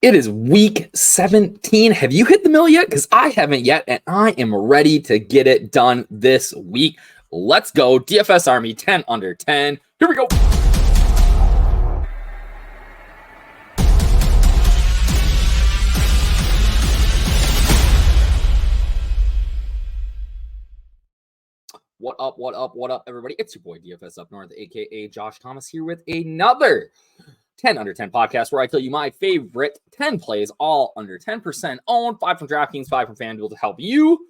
It is week 17. Have you hit the mill yet? Because I haven't yet, and I am ready to get it done this week. Let's go. DFS Army 10 under 10. Here we go. What up, everybody? It's your boy DFSUpNorth, aka Josh Thomas, here with another 10 under 10 podcast where I tell you my favorite 10 plays, all under 10% owned, 5 from DraftKings, 5 from FanDuel, to help you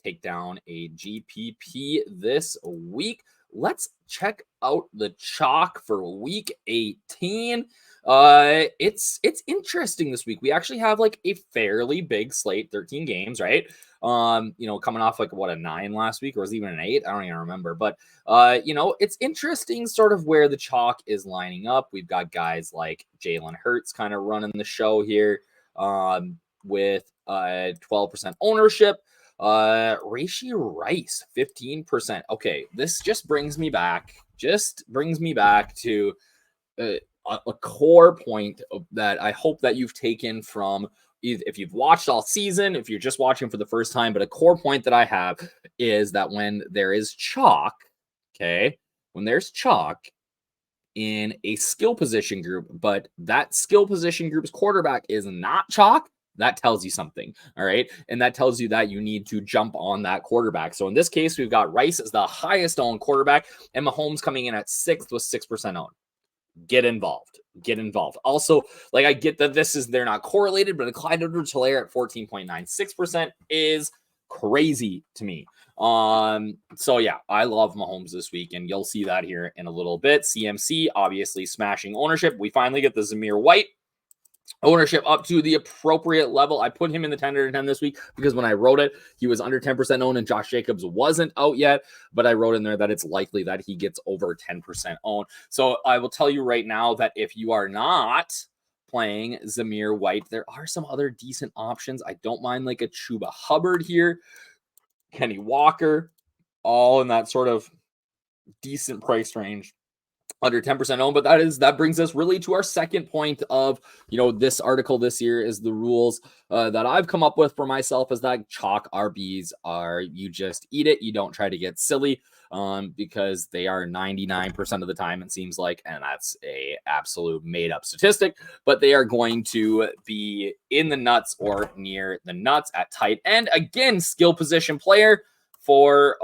take down a GPP this week. Let's check out the chalk for week 18. It's interesting this week. We actually have like a fairly big slate, 13 games, right? Coming off like a 9 last week, or was it even an 8? I don't even remember. But it's interesting sort of where the chalk is lining up. We've got guys like Jalen Hurts kind of running the show here with 12% ownership. Rashee Rice, 15%. Okay, this just brings me back to a core point that I hope that you've taken from, if you've watched all season, if you're just watching for the first time. But a core point that I have is that when there is chalk, when there's chalk in a skill position group, but that skill position group's quarterback is not chalk, that tells you something, all right? And that tells you that you need to jump on that quarterback. So in this case, we've got Rice as the highest owned quarterback, and Mahomes coming in at 6th with 6% owned. Get involved. Also, like, I get that they're not correlated, but a Clyde Edwards-Helaire at 14.96% is crazy to me. So yeah, I love Mahomes this week, and you'll see that here in a little bit. CMC obviously smashing ownership. We finally get the Zamir White ownership up to the appropriate level. I put him in the 10 under 10 this week because when I wrote it, he was under 10% owned and Josh Jacobs wasn't out yet, but I wrote in there that it's likely that he gets over 10% owned. So I will tell you right now that if you are not playing Zamir White, there are some other decent options. I don't mind like a Chuba Hubbard here, Kenny Walker, all in that sort of decent price range, under 10% owned. But that brings us really to our second point of, this article this year is the rules that I've come up with for myself, is that chalk RBs are, you just eat it. You don't try to get silly because they are 99% of the time, it seems like, and that's a absolute made up statistic, but they are going to be in the nuts or near the nuts at tight end. Again, skill position player for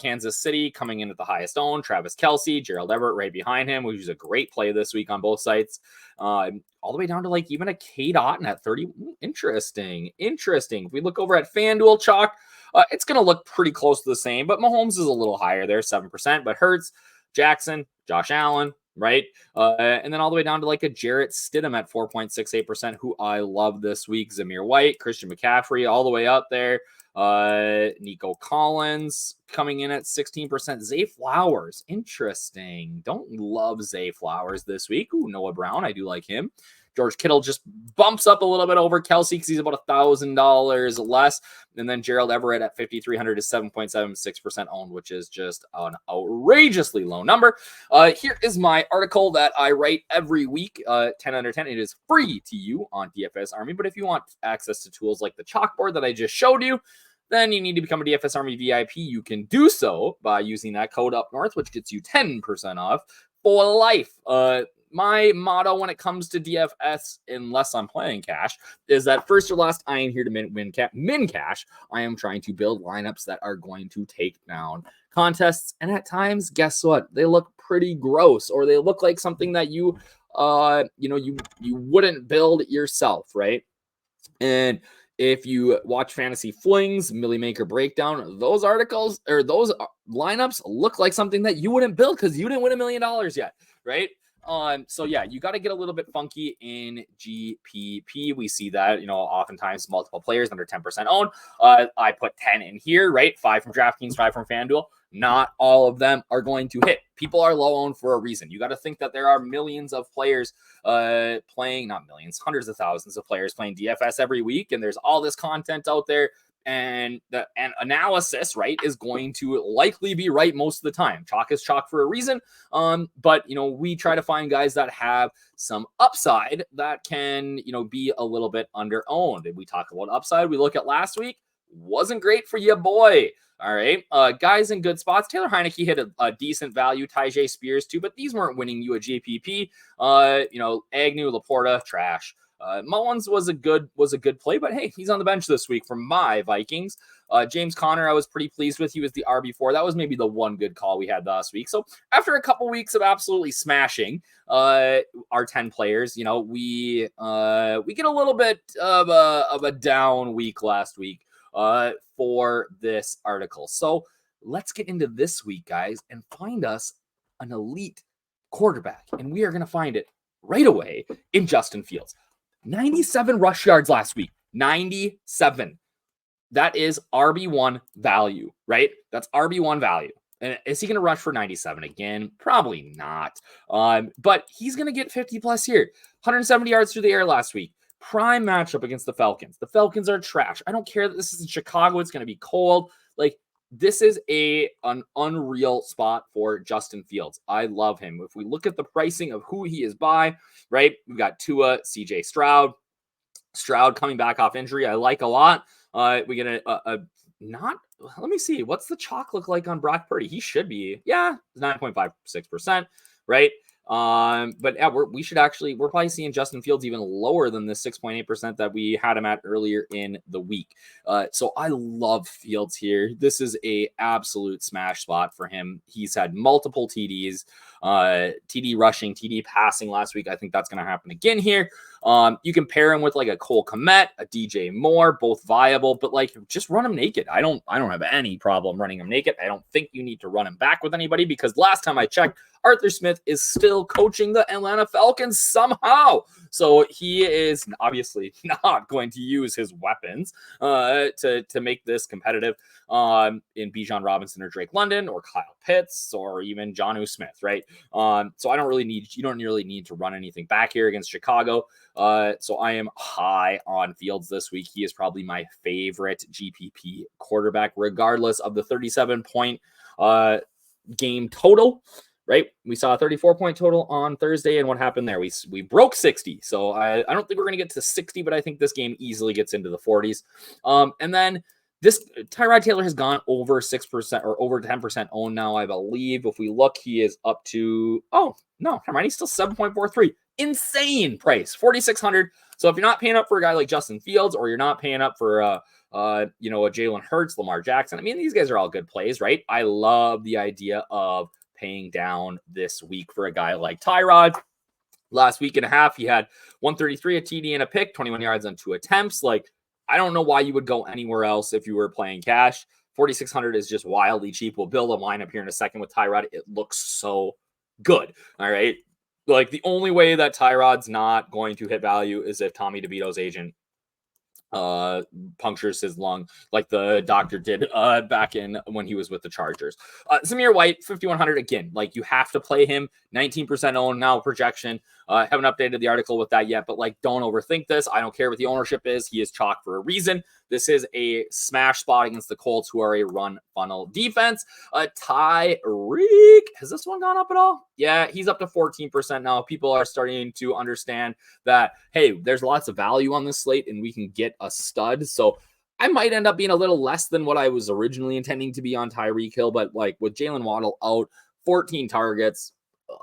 Kansas City coming in at the highest owned, Travis Kelce, Gerald Everett right behind him, which is a great play this week on both sites. All the way down to like even a K. Dotton at 30. Interesting. If we look over at FanDuel chalk, it's going to look pretty close to the same, but Mahomes is a little higher there, 7%, but Hurts, Jackson, Josh Allen, right? And then all the way down to like a Jarrett Stidham at 4.68%, who I love this week. Zamir White, Christian McCaffrey, all the way up there. Nico Collins coming in at 16%. Zay Flowers, interesting. Don't love Zay Flowers this week. Ooh, Noah Brown, I do like him. George Kittle just bumps up a little bit over Kelce because he's about $1,000 less. And then Gerald Everett at 5,300 is 7.76% owned, which is just an outrageously low number. Here is my article that I write every week, 10 under 10. It is free to you on DFS Army. But if you want access to tools like the chalkboard that I just showed you, then you need to become a DFS Army VIP. You can do so by using that code UpNorth, which gets you 10% off for life. My motto when it comes to DFS, unless I'm playing cash, is that first or last, I am here to min cash. I am trying to build lineups that are going to take down contests. And at times, guess what? They look pretty gross, or they look like something that you wouldn't build yourself, right? And if you watch Fantasy Flings, Millie Maker Breakdown, those articles or those lineups look like something that you wouldn't build because you didn't win $1 million yet, right? So yeah, you got to get a little bit funky in GPP. We see that, oftentimes multiple players under 10% owned. I put 10 in here, right? 5 from DraftKings, 5 from FanDuel. Not all of them are going to hit. People are low owned for a reason. You got to think that there are millions of players playing, not millions, hundreds of thousands of players playing DFS every week. And there's all this content out there. And the analysis, right, is going to likely be right most of the time. Chalk is chalk for a reason. But we try to find guys that have some upside that can, be a little bit under-owned. And we talk about upside. We look at last week, wasn't great for you, boy. All right. Guys in good spots. Taylor Heineke hit a decent value. Tyjae Spears too, but these weren't winning you a GPP. Agnew, Laporta, trash. Mullins was a good play, but hey, he's on the bench this week for my Vikings. James Conner, I was pretty pleased with. He was the RB4. That was maybe the one good call we had last week. So after a couple weeks of absolutely smashing our 10 players, we get a little bit of a down week last week for this article. So let's get into this week, guys, and find us an elite quarterback. And we are going to find it right away in Justin Fields. 97 rush yards last week. 97. That is RB1 value, right? That's RB1 value. And is he going to rush for 97 again? Probably not. But he's going to get 50 plus here. 170 yards through the air last week. Prime matchup against the Falcons. The Falcons are trash. I don't care that this is in Chicago. It's going to be cold. Like, this is an unreal spot for Justin Fields. I love him. If we look at the pricing of who he is by, right? We've got Tua, CJ Stroud. Stroud coming back off injury. I like a lot. We get let me see. What's the chalk look like on Brock Purdy? He should be, 9.56%, right? But yeah, we're probably seeing Justin Fields even lower than the 6.8% that we had him at earlier in the week. So I love Fields here. This is a absolute smash spot for him. He's had multiple TDs, TD rushing, TD passing last week. I think that's going to happen again here. You can pair him with like a Cole Kmet, a DJ Moore, both viable, but like just run him naked. I don't have any problem running him naked. I don't think you need to run him back with anybody because last time I checked, Arthur Smith is still coaching the Atlanta Falcons somehow. So he is obviously not going to use his weapons to make this competitive in Bijan Robinson or Drake London or Kyle Pitts or even Jonnu Smith, right? So you don't really need to run anything back here against Chicago. So I am high on Fields this week. He is probably my favorite GPP quarterback, regardless of the 37-point game total. Right, we saw a 34-point total on Thursday, and what happened there? We broke 60, so I don't think we're going to get to 60, but I think this game easily gets into the 40s. And then this Tyrod Taylor has gone over 6% or over 10% owned now, I believe. If we look, he is up to he's still 7.43. Insane price, 4,600. So if you're not paying up for a guy like Justin Fields, or you're not paying up for a Jalen Hurts, Lamar Jackson, I mean, these guys are all good plays, right? I love the idea of paying down this week for a guy like Tyrod. Last week and a half, he had 133, a TD and a pick, 21 yards on 2 attempts. Like, I don't know why you would go anywhere else if you were playing cash. 4,600 is just wildly cheap. We'll build a lineup here in a second with Tyrod. It looks so good. All right. Like, the only way that Tyrod's not going to hit value is if Tommy DeVito's agent punctures his lung like the doctor did back in when he was with the Chargers. Zamir White, 5,100 again. Like, you have to play him. 19% owned now projection. Haven't updated the article with that yet, but like, don't overthink this. I don't care what the ownership is. He is chalk for a reason. This is a smash spot against the Colts, who are a run funnel defense. Tyreek, has this one gone up at all? Yeah, he's up to 14% now. People are starting to understand that, hey, there's lots of value on this slate and we can get a stud. So I might end up being a little less than what I was originally intending to be on Tyreek Hill, but like with Jalen Waddle out, 14 targets,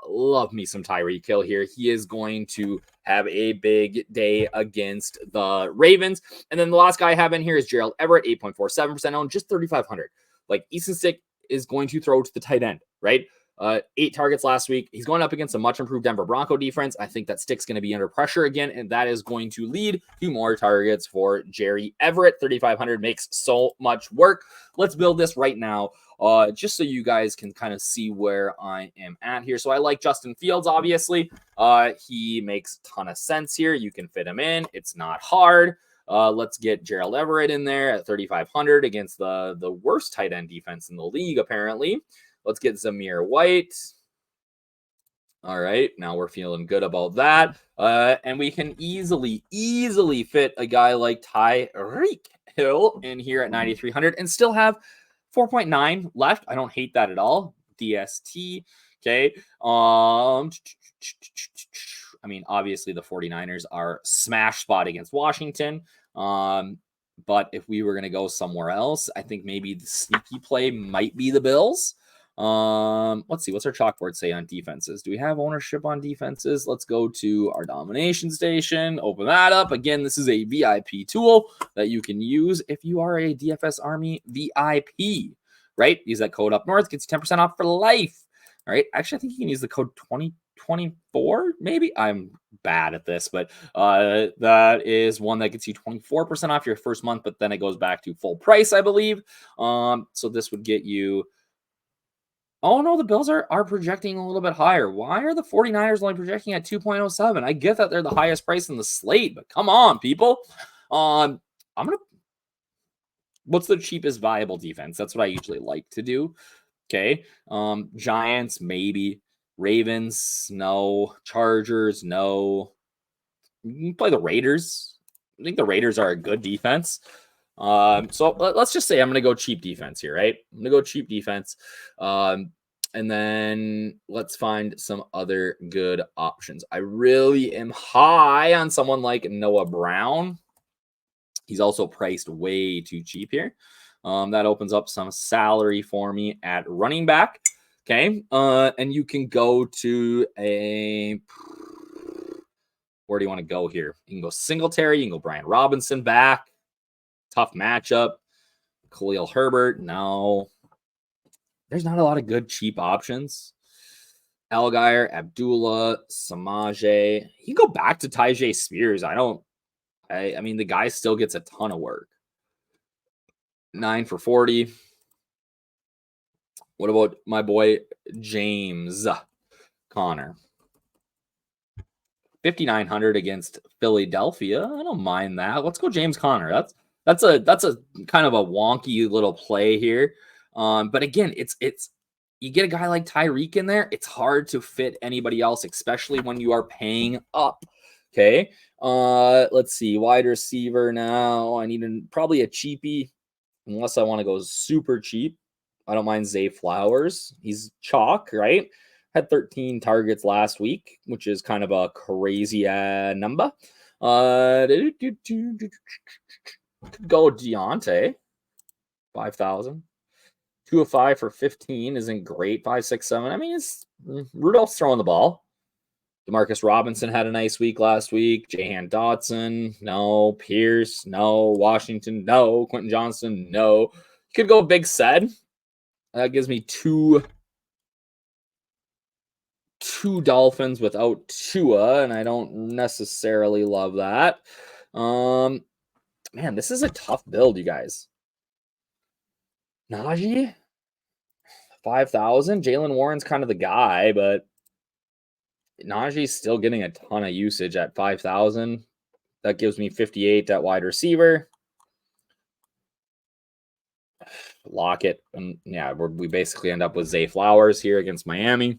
love me some Tyreek Hill here. He is going to have a big day against the Ravens. And then the last guy I have in here is Gerald Everett, 8.47% owned, just 3,500. Like, Easton Stick is going to throw to the tight end, right? 8 targets last week. He's going up against a much improved Denver Bronco defense. I think that Stick's going to be under pressure again, and that is going to lead to more targets for Jerry Everett. 3,500 makes so much work. Let's build this right now, just so you guys can kind of see where I am at here. So I like Justin Fields, obviously. He makes a ton of sense here. You can fit him in. It's not hard. Let's get Gerald Everett in there at 3,500 against the worst tight end defense in the league, apparently. Let's get Zamir White. All right, now we're feeling good about that. And we can easily fit a guy like Tyreek Hill in here at 9,300 and still have 4.9 left. I don't hate that at all. DST. Okay. I mean, obviously the 49ers are smash spot against Washington. But if we were going to go somewhere else, I think maybe the sneaky play might be the Bills. Let's see. What's our chalkboard say on defenses? Do we have ownership on defenses? Let's go to our domination station. Open that up. Again, this is a VIP tool that you can use if you are a DFS Army VIP, right? Use that code up north. Gets you 10% off for life. All right. Actually, I think you can use the code 2024. Maybe I'm bad at this, but that is one that gets you 24% off your first month, but then it goes back to full price, I believe. So this would get you. Oh, no, the Bills are projecting a little bit higher. Why are the 49ers only projecting at 2.07? I get that they're the highest price in the slate, but come on, people. I'm going to. What's the cheapest viable defense? That's what I usually like to do. Okay. Giants, maybe. Ravens, no. Chargers, no. You can play the Raiders. I think the Raiders are a good defense. So let's just say I'm going to go cheap defense here, right? I'm going to go cheap defense. And then let's find some other good options. I really am high on someone like Noah Brown. He's also priced way too cheap here. That opens up some salary for me at running back. Okay. And you can go to a... Where do you want to go here? You can go Singletary. You can go Brian Robinson back. Tough matchup. Khalil Herbert, no. There's not a lot of good cheap options. Algier, Abdullah, Samaje. You can go back to Tyjae Spears. I mean, the guy still gets a ton of work. 9 for 40. What about my boy James Conner? 5,900 against Philadelphia. I don't mind that. Let's go James Conner. That's a kind of a wonky little play here. But again, it's you get a guy like Tyreek in there, it's hard to fit anybody else, especially when you are paying up. Okay. Let's see. Wide receiver now. I need probably a cheapie, unless I want to go super cheap. I don't mind Zay Flowers. He's chalk, right? Had 13 targets last week, which is kind of a crazy number. Could go Deontay, 5,000. 2 of 5 for 15 isn't great. 5, 6, 7. I mean, it's Rudolph's throwing the ball. Demarcus Robinson had a nice week last week. Jahan Dotson, no. Pierce, no. Washington, no. Quentin Johnson, no. You could go Big Said. That gives me two Dolphins without Tua, and I don't necessarily love that. Man, this is a tough build, you guys. Najee, 5,000. Jalen Warren's kind of the guy, but Najee's still getting a ton of usage at 5,000. That gives me 58 at wide receiver. Lockett, and yeah, we basically end up with Zay Flowers here against Miami.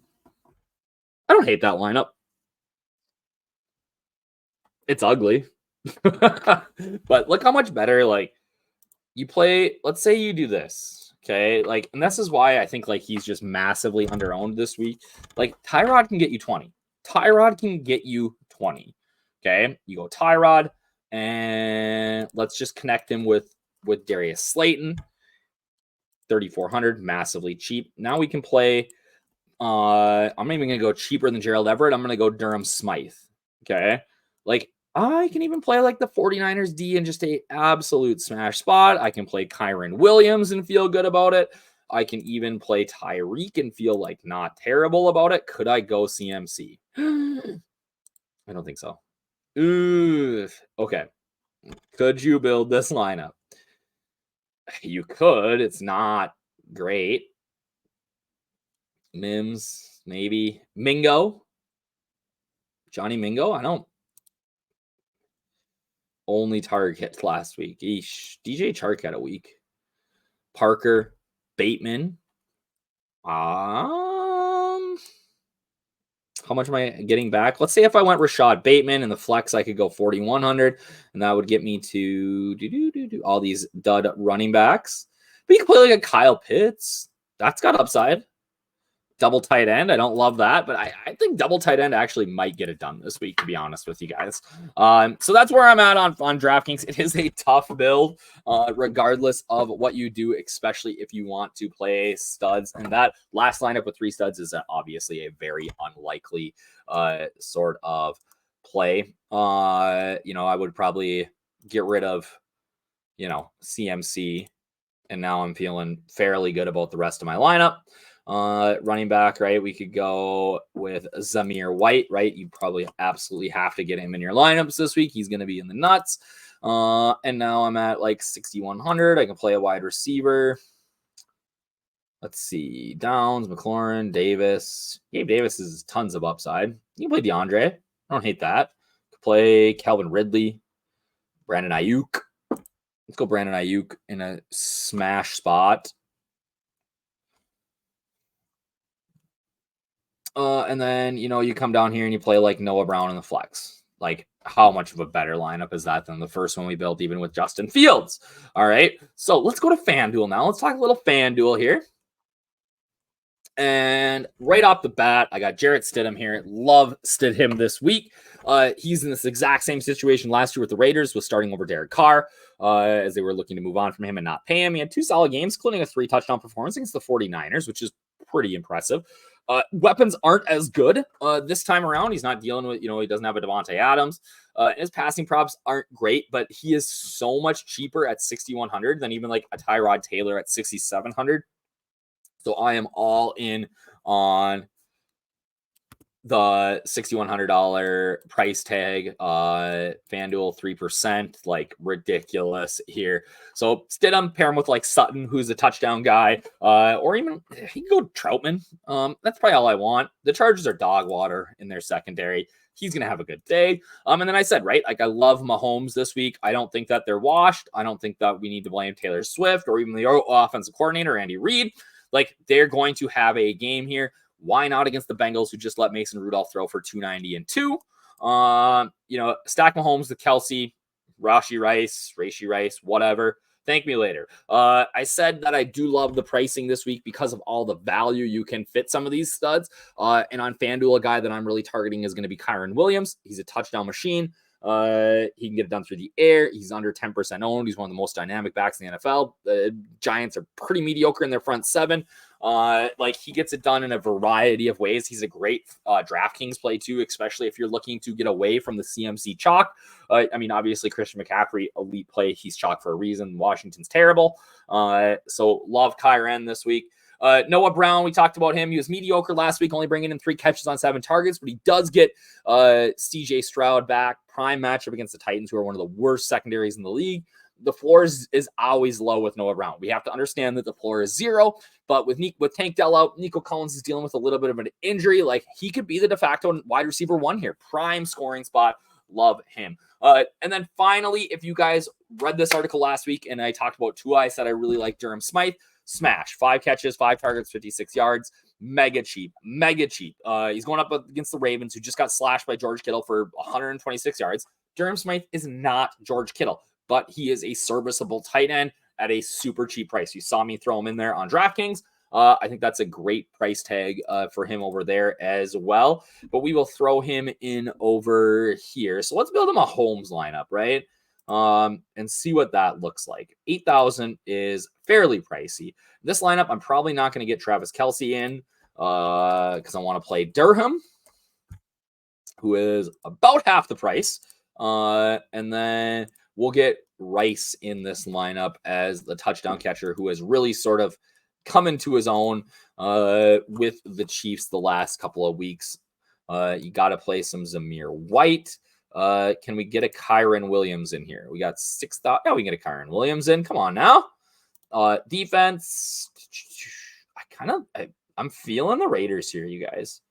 I don't hate that lineup. It's ugly. But look how much better, like, you play, let's say you do this, okay? Like, and this is why I think, like, he's just massively underowned this week. Like, Tyrod can get you 20. Tyrod can get you 20, okay? You go Tyrod, and let's just connect him with Darius Slayton. 3,400, massively cheap. Now we can play, I'm even going to go cheaper than Gerald Everett. I'm going to go Durham Smythe, okay? Like, I can even play like the 49ers D in just a absolute smash spot. I can play Kyron Williams and feel good about it. I can even play Tyreek and feel like not terrible about it. Could I go CMC? I don't think so. Ooh, okay. Could you build this lineup? You could. It's not great. Mims, maybe. Mingo. Johnny Mingo? I don't. Only target last week. Eesh. DJ Chark had a week. Parker, Bateman. how much am I getting back? Let's say if I went Rashad Bateman and the flex, I could go 4,100, and that would get me to all these dud running backs. But you can play like a Kyle Pitts. That's got upside. Double tight end. I don't love that, but I think double tight end actually might get it done this week, to be honest with you guys. So that's where I'm at on DraftKings. It is a tough build, regardless of what you do, especially if you want to play studs. And that last lineup with 3 studs is obviously a very unlikely sort of play. I would probably get rid of, CMC, and now I'm feeling fairly good about the rest of my lineup. Running back, right? We could go with Zamir White, right? You probably absolutely have to get him in your lineups this week. He's going to be in the nuts. And now I'm at like 6,100. I can play a wide receiver. Let's see. Downs, McLaurin, Davis. Gabe Davis is tons of upside. You can play DeAndre. I don't hate that. Play Calvin Ridley, Brandon Ayuk. Let's go Brandon Ayuk in a smash spot. And then, you come down here and you play like Noah Brown in the flex. Like, how much of a better lineup is that than the first one we built, even with Justin Fields? All right. So let's go to FanDuel now. Let's talk a little FanDuel here. And right off the bat, I got Jarrett Stidham here. Love Stidham this week. He's in this exact same situation last year with the Raiders, was starting over Derek Carr, as they were looking to move on from him and not pay him. He had 2 solid games, including a 3-touchdown performance against the 49ers, which is pretty impressive. Weapons aren't as good this time around. He's not dealing with, he doesn't have a Devontae Adams. His passing props aren't great, but he is so much cheaper at 6,100 than even like a Tyrod Taylor at 6,700. So I am all in on the $6,100 price tag. FanDuel 3%, like ridiculous here. So Stidham, pair him with like Sutton, who's a touchdown guy, or even he can go Troutman. That's probably all I want. The Chargers are dog water in their secondary. He's going to have a good day. And then I said, right, like I love Mahomes this week. I don't think that they're washed. I don't think that we need to blame Taylor Swift or even the offensive coordinator, Andy Reid. Like, they're going to have a game here. Why not against the Bengals, who just let Mason Rudolph throw for 290 and 2? Stack Mahomes with Kelsey, Rashee Rice, whatever. Thank me later. I said that I do love the pricing this week because of all the value you can fit some of these studs. And on FanDuel, a guy that I'm really targeting is going to be Kyron Williams. He's a touchdown machine. He can get it done through the air. He's under 10% owned. He's one of the most dynamic backs in the NFL. The Giants are pretty mediocre in their front 7. He gets it done in a variety of ways. He's a great DraftKings play too, especially if you're looking to get away from the CMC chalk. Obviously Christian McCaffrey, elite play. He's chalk for a reason. Washington's terrible. So love Kyren this week. Noah Brown, we talked about him. He was mediocre last week, only bringing in 3 catches on 7 targets, but he does get CJ Stroud back. Prime matchup against the Titans, who are one of the worst secondaries in the league. The floor is always low with Noah Brown. We have to understand that the floor is 0, but with Tank Dell out, Nico Collins is dealing with a little bit of an injury. Like, he could be the de facto wide receiver 1 here. Prime scoring spot. Love him. And then finally, if you guys read this article last week and I talked about Tua, I said I really like Durham Smythe. Smash. 5 catches, 5 targets, 56 yards. Mega cheap. He's going up against the Ravens, who just got slashed by George Kittle for 126 yards. Durham Smythe is not George Kittle, but he is a serviceable tight end at a super cheap price. You saw me throw him in there on DraftKings. I think that's a great price tag for him over there as well. But we will throw him in over here. So let's build him a Mahomes lineup, right? And see what that looks like. 8,000 is fairly pricey. This lineup, I'm probably not going to get Travis Kelce in because I want to play Durham, who is about half the price. And then we'll get Rice in this lineup as the touchdown catcher, who has really sort of come into his own with the Chiefs the last couple of weeks. You got to play some Zamir White. Can we get a Kyron Williams in here? We got 6,000. Yeah, we can get a Kyron Williams in. Come on now. Defense. I'm feeling the Raiders here, you guys.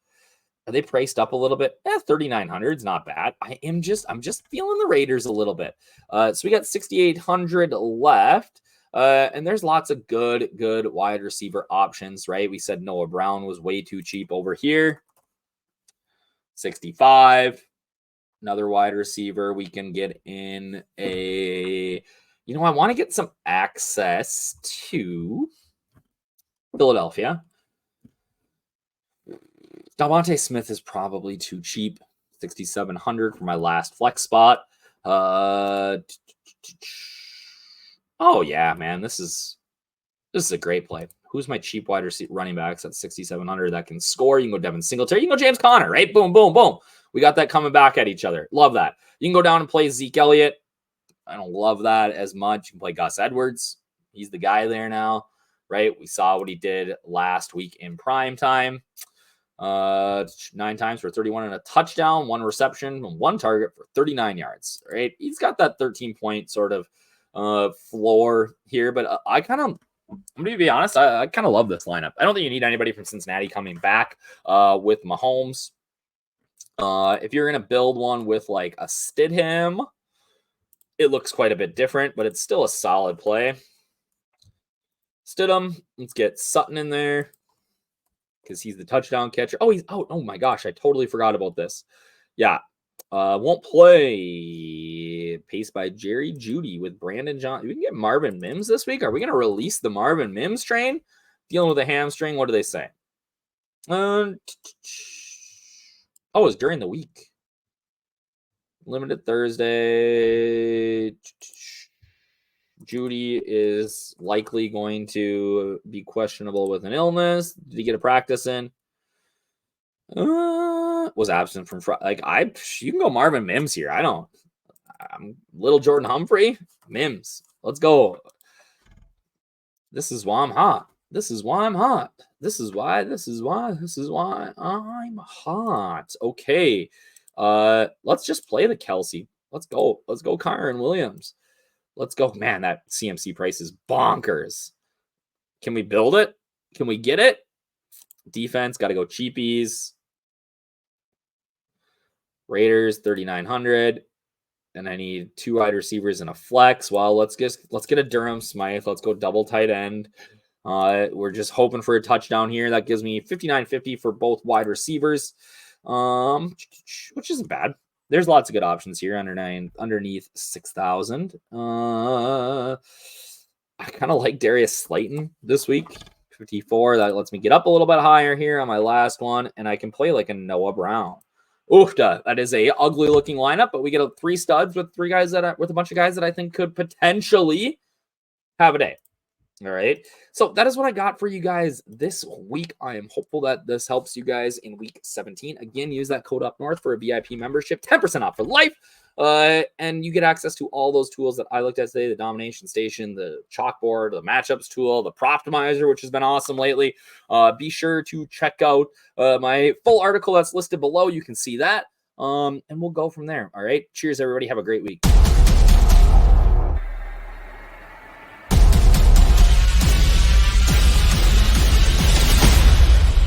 Are they priced up a little bit? 3,900 is not bad. I'm just feeling the Raiders a little bit. So we got 6,800 left. And there's lots of good wide receiver options, right? We said Noah Brown was way too cheap over here. 65. Another wide receiver. We can get in a, I want to get some access to Philadelphia. Devontae Smith is probably too cheap. 6,700 for my last flex spot. Oh yeah, man, this is a great play. Who's my cheap wide receiver running backs at 6,700 that can score? You can go Devin Singletary. You can go James Conner, right? Boom, boom, boom. We got that coming back at each other. Love that. You can go down and play Zeke Elliott. I don't love that as much. You can play Gus Edwards. He's the guy there now, right? We saw what he did last week in prime time. 9 times for 31 and a touchdown, 1 reception, 1 target for 39 yards, right? He's got that 13-point sort of floor here, but I'm going to be honest, I kind of love this lineup. I don't think you need anybody from Cincinnati coming back with Mahomes. If you're going to build one with like a Stidham, it looks quite a bit different, but it's still a solid play. Stidham, let's get Sutton in there because he's the touchdown catcher. Oh my gosh, I totally forgot about this. Yeah. Won't play. Paced by Jerry Jeudy with Brandon John. We can get Marvin Mims this week. Are we going to release the Marvin Mims train? Dealing with a hamstring. What do they say? It's during the week. Limited Thursday. Jeudy is likely going to be questionable with an illness. Did he get a practice in? Was absent from Friday. You can go Marvin Mims here. I'm little Jordan Humphrey. Mims. Let's go. This is why I'm hot. This is why I'm hot. This is why I'm hot. Okay. Let's just play the Kelsey. Let's go. Let's go Kyron Williams. Let's go. Man, that CMC price is bonkers. Can we build it? Can we get it? Defense, got to go cheapies. Raiders, 3,900. And I need 2 wide receivers and a flex. Well, let's get a Durham Smythe. Let's go double tight end. We're just hoping for a touchdown here. That gives me 5,950 for both wide receivers, which isn't bad. There's lots of good options here underneath 6,000. I kind of like Darius Slayton this week, 54. That lets me get up a little bit higher here on my last one, and I can play like a Noah Brown. Oofda, that is a ugly looking lineup, but we get 3 studs with with a bunch of guys that I think could potentially have a day. All right. So that is what I got for you guys this week. I am hopeful that this helps you guys in week 17. Again, use that code UpNorth for a VIP membership, 10% off for life. And you get access to all those tools that I looked at today, the domination station, the chalkboard, the matchups tool, the Proptimizer, which has been awesome lately. Be sure to check out my full article that's listed below. You can see that. And we'll go from there. All right. Cheers, everybody. Have a great week.